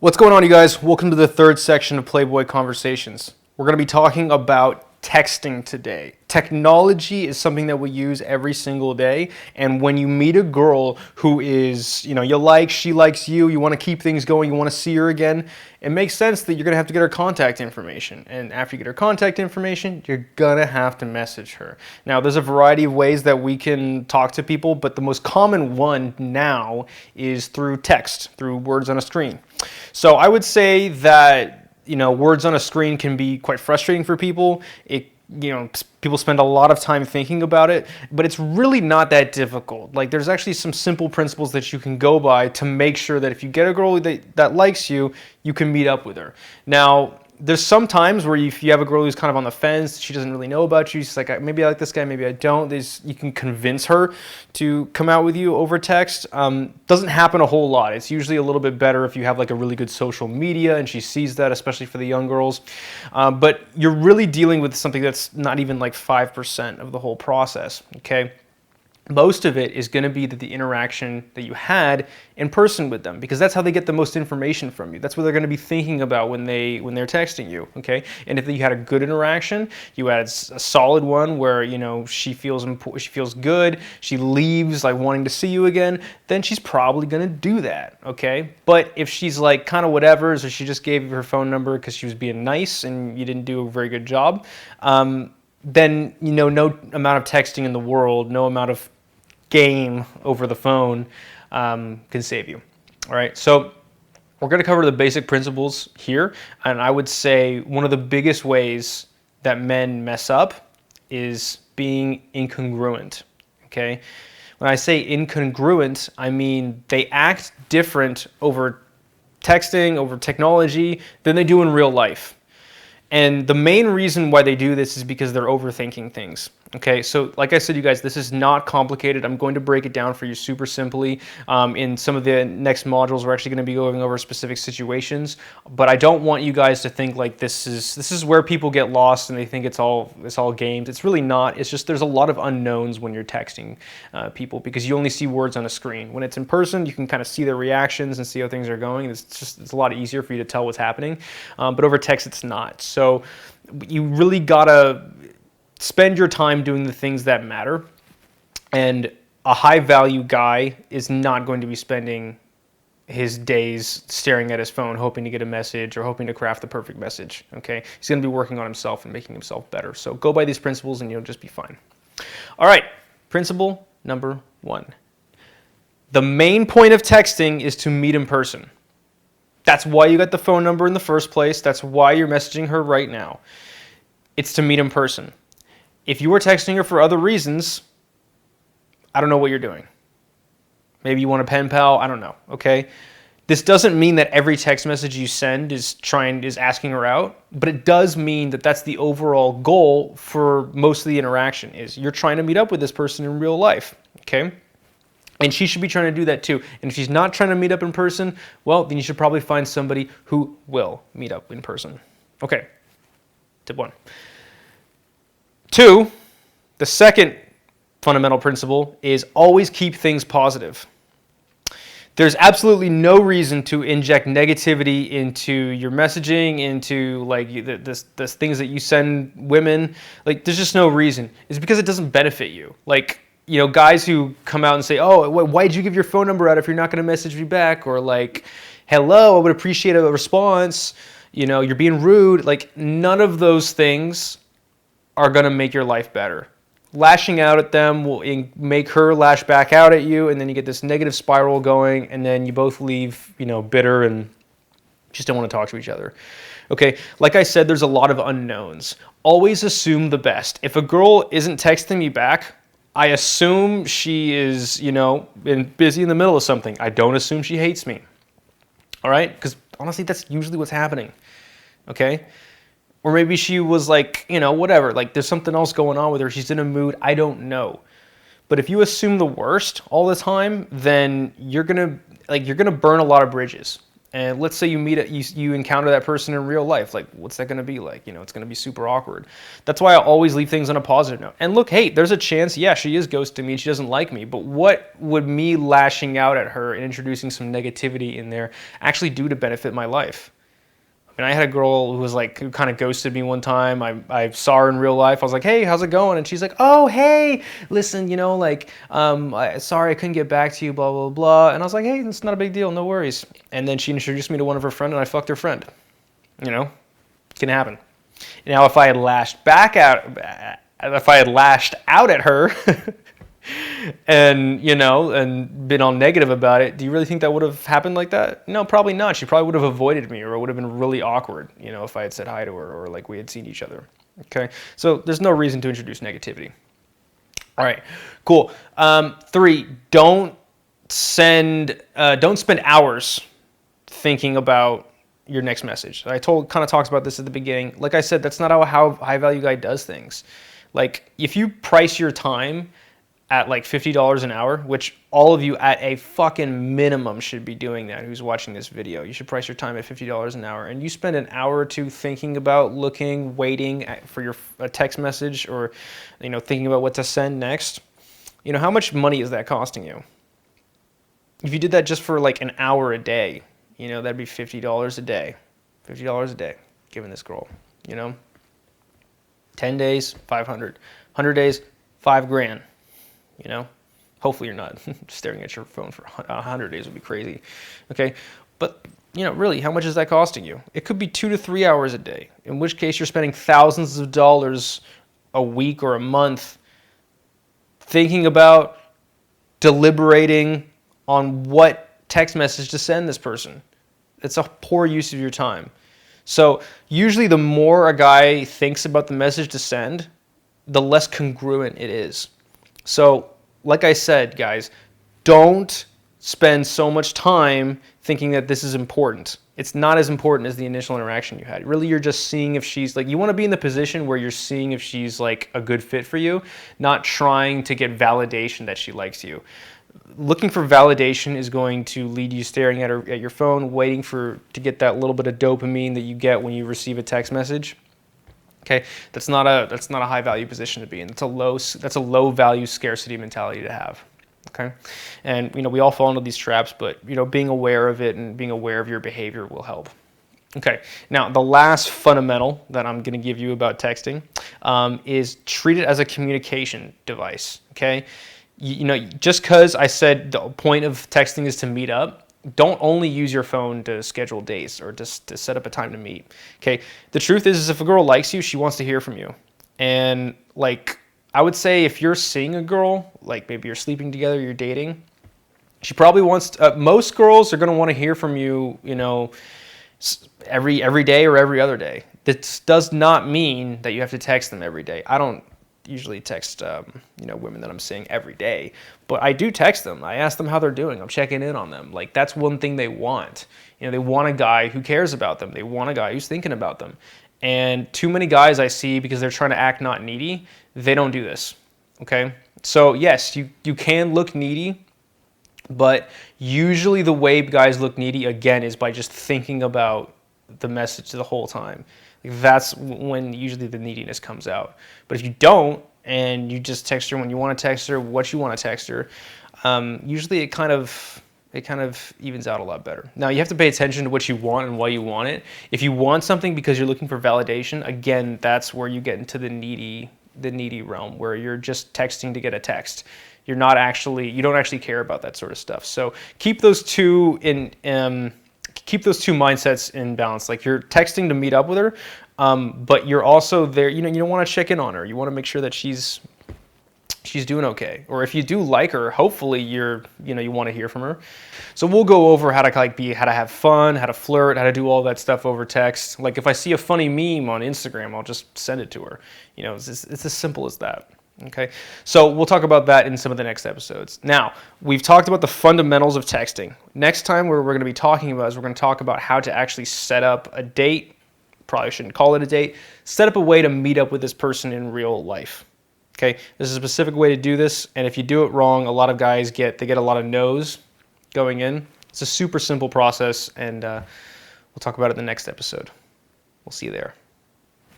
What's going on, you guys? Welcome to the third section of Playboy Conversations. We're going to be talking about texting today. Technology is something that we use every single day, and when you meet a girl who is, she likes you, you want to keep things going, you want to see her again, it makes sense that you're going to have to get her contact information. And after you get her contact information, you're going to have to message her. Now, there's a variety of ways that we can talk to people, but the most common one now is through text, through words on a screen. So I would say that, words on a screen can be quite frustrating for people. People spend a lot of time thinking about it, but it's really not that difficult. Like, there's actually some simple principles that you can go by to make sure that if you get a girl that likes you, you can meet up with her. Now, there's some times where if you have a girl who's kind of on the fence, she doesn't really know about you, she's like, maybe I like this guy, maybe I don't. You can convince her to come out with you over text. Doesn't happen a whole lot. It's usually a little bit better if you have like a really good social media and she sees that, especially for the young girls. But you're really dealing with something that's not even like 5% of the whole process, okay? Most of it is going to be the interaction that you had in person with them, because that's how they get the most information from you. That's what they're going to be thinking about when they're texting you, okay? And if you had a good interaction, you had a solid one where she feels good, she leaves like wanting to see you again, then she's probably going to do that, okay? But if she's like kind of whatever, or she just gave you her phone number because she was being nice and you didn't do a very good job, then no amount of texting in the world, no amount of game over the phone can save you. All right, so we're going to cover the basic principles here, and I would say one of the biggest ways that men mess up is being incongruent. Okay, when I say incongruent, I mean they act different over texting, over technology, than they do in real life. And the main reason why they do this is because they're overthinking things. Okay, so like I said, you guys, this is not complicated. I'm going to break it down for you super simply. In some of the next modules, we're actually going to be going over specific situations. But I don't want you guys to think like this is where people get lost and they think it's all games. It's really not. It's just there's a lot of unknowns when you're texting people, because you only see words on a screen. When it's in person, you can kind of see their reactions and see how things are going. It's a lot easier for you to tell what's happening. But over text, it's not. So you really gotta spend your time doing the things that matter. And a high-value guy is not going to be spending his days staring at his phone hoping to get a message or hoping to craft the perfect message, okay? He's going to be working on himself and making himself better. So go by these principles and you'll just be fine. All right, principle number 1. The main point of texting is to meet in person. That's why you got the phone number in the first place. That's why you're messaging her right now. It's to meet in person. If you were texting her for other reasons, I don't know what you're doing. Maybe you want a pen pal, I don't know, okay? This doesn't mean that every text message you send is asking her out, but it does mean that that's the overall goal for most of the interaction, is you're trying to meet up with this person in real life, okay? And she should be trying to do that too. And if she's not trying to meet up in person, well, then you should probably find somebody who will meet up in person. Okay, tip 1. 2, the second fundamental principle is always keep things positive. There's absolutely no reason to inject negativity into your messaging, into like the things that you send women. Like, there's just no reason. It's because it doesn't benefit you. Like, guys who come out and say, oh, why'd you give your phone number out if you're not going to message me back? Or like, hello, I would appreciate a response. You're being rude. Like, none of those things are going to make your life better. Lashing out at them will make her lash back out at you, and then you get this negative spiral going, and then you both leave, bitter and just don't want to talk to each other. Okay, like I said, there's a lot of unknowns. Always assume the best. If a girl isn't texting me back, I assume she is, been busy in the middle of something. I don't assume she hates me. All right? Because honestly, that's usually what's happening. Okay? Or maybe she was like, whatever. Like, there's something else going on with her. She's in a mood. I don't know. But if you assume the worst all the time, then you're gonna burn a lot of bridges. And let's say you encounter that person in real life. Like, what's that going to be like? It's going to be super awkward. That's why I always leave things on a positive note. And look, hey, there's a chance, yeah, she is ghosting me and she doesn't like me. But what would me lashing out at her and introducing some negativity in there actually do to benefit my life? And I had a girl who kind of ghosted me one time. I saw her in real life. I was like, hey, how's it going? And she's like, oh, hey, listen, sorry I couldn't get back to you, blah, blah, blah. And I was like, hey, it's not a big deal, no worries. And then she introduced me to one of her friends, and I fucked her friend. It can happen. Now, if I had lashed out at her and been all negative about it, do you really think that would have happened like that? No, probably not. She probably would have avoided me, or it would have been really awkward, if I had said hi to her or like we had seen each other. Okay, so there's no reason to introduce negativity. All right, cool. 3, don't spend hours thinking about your next message. I kind of talked about this at the beginning. Like I said, that's not how High Value Guy does things. Like, if you price your time at like $50 an hour, which all of you at a fucking minimum should be doing that, who's watching this video. You should price your time at $50 an hour, and you spend an hour or two thinking about, waiting for a text message, or thinking about what to send next. How much money is that costing you? If you did that just for like an hour a day, that'd be $50 a day. $50 a day, giving this girl, 10 days, 500. 100 days, $5,000. Hopefully you're not staring at your phone for 100 days would be crazy. Okay, but really, how much is that costing you? It could be 2 to 3 hours a day, in which case you're spending thousands of dollars a week or a month thinking about, deliberating on what text message to send this person. It's a poor use of your time. So usually the more a guy thinks about the message to send, the less congruent it is. So, like I said, guys, don't spend so much time thinking that this is important. It's not as important as the initial interaction you had. Really, you're just seeing if she's you want to be in the position where you're seeing if she's like a good fit for you, not trying to get validation that she likes you. Looking for validation is going to lead you staring at your phone, waiting to get that little bit of dopamine that you get when you receive a text message. Okay, that's not a high value position to be in. That's a low value scarcity mentality to have. Okay, and we all fall into these traps, but being aware of it and being aware of your behavior will help. Okay, now the last fundamental that I'm going to give you about texting is treat it as a communication device. Okay, just because I said the point of texting is to meet up, don't only use your phone to schedule dates or to set up a time to meet. Okay, the truth is if a girl likes you, she wants to hear from you. And I would say if you're seeing a girl, maybe you're sleeping together, you're dating, she probably wants most girls are going to want to hear from you, every day or every other day. This does not mean that you have to text them every day. I don't usually text women that I'm seeing every day, but I do text them. I ask them how they're doing. I'm checking in on them. That's one thing they want. They want a guy who cares about them. They want a guy who's thinking about them. And too many guys I see, because they're trying to act not needy, they don't do this. Okay, so yes, you can look needy, but usually the way guys look needy, again, is by just thinking about the message the whole time. That's when usually the neediness comes out. But if you don't, and you just text her when you want to text her, what you want to text her, usually it kind of evens out a lot better. Now, you have to pay attention to what you want and why you want it. If you want something because you're looking for validation, again, that's where you get into the needy realm, where you're just texting to get a text. You don't actually care about that sort of stuff. So keep those two mindsets in balance. You're texting to meet up with her, but you're also there. You don't want to check in on her. You want to make sure that she's doing okay. Or if you do like her, hopefully you want to hear from her. So we'll go over how to how to have fun, how to flirt, how to do all that stuff over text. If I see a funny meme on Instagram, I'll just send it to her. It's as simple as that. Okay, so we'll talk about that in some of the next episodes. Now, we've talked about the fundamentals of texting. Next time, what we're going to be talking about is we're going to talk about how to actually set up a date. Probably shouldn't call it a date. Set up a way to meet up with this person in real life. Okay, there's a specific way to do this, and if you do it wrong, a lot of guys get a lot of no's going in. It's a super simple process, and we'll talk about it in the next episode. We'll see you there.